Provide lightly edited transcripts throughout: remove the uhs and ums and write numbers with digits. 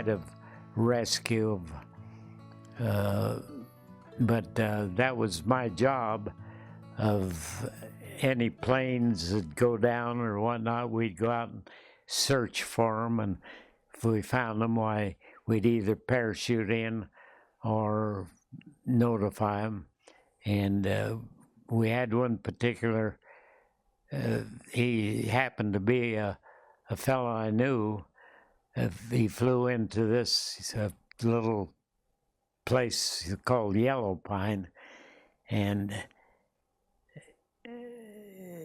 kind of rescue, but that was my job. Of any planes that go down or whatnot, we'd go out and search for them, and if we found them, why, we'd either parachute in or notify them. And we had one particular, he happened to be a fellow I knew. He flew into this little place called Yellow Pine, and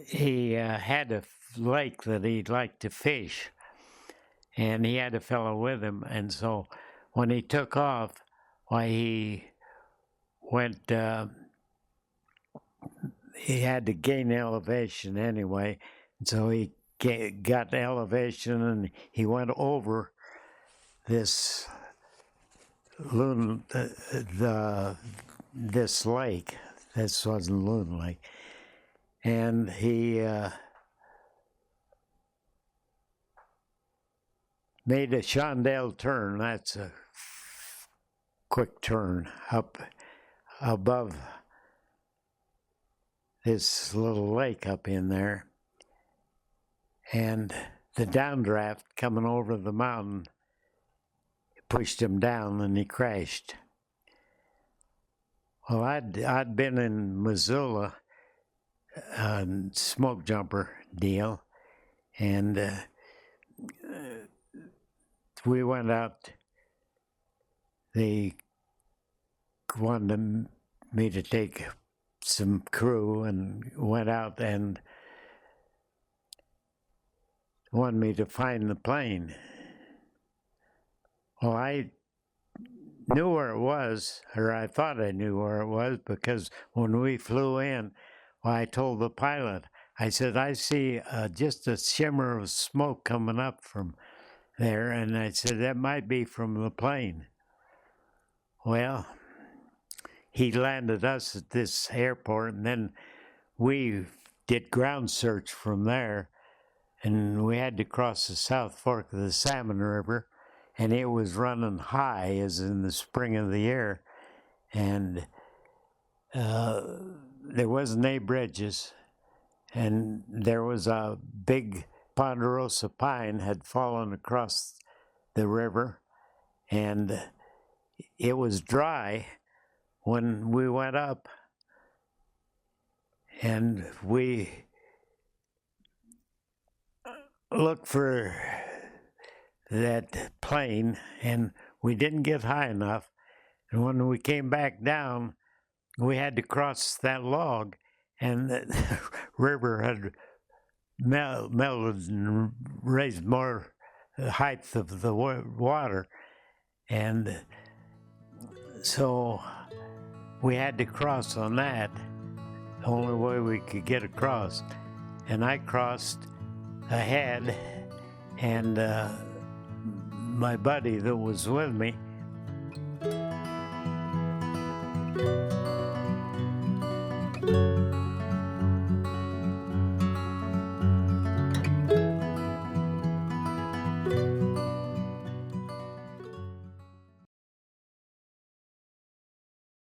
he had a lake that he'd like to fish, and he had a fellow with him. And so when he took off, why, he went, he had to gain elevation anyway, and so he got elevation, and he went over this this lake. This wasn't Loon Lake. And he made a chandelle turn. That's a quick turn up above this little lake up in there. And the downdraft coming over the mountain pushed him down, and he crashed. Well, I'd been in Missoula, smoke jumper deal, and we went out. They wanted me to take some crew and went out and wanted me to find the plane. Well, I knew where it was, or I thought I knew where it was, because when we flew in, well, I told the pilot, I said, I see just a shimmer of smoke coming up from there, and I said, that might be from the plane. Well, he landed us at this airport, and then we did ground search from there, and we had to cross the South Fork of the Salmon River, and it was running high, as in the spring of the year, and there wasn't any bridges, and there was a big ponderosa pine had fallen across the river, and it was dry when we went up, and we looked for that plane, and we didn't get high enough, and when we came back down, we had to cross that log, and the river had melted and raised more height of the water, and so we had to cross on that, the only way we could get across. And I crossed ahead, and my buddy that was with me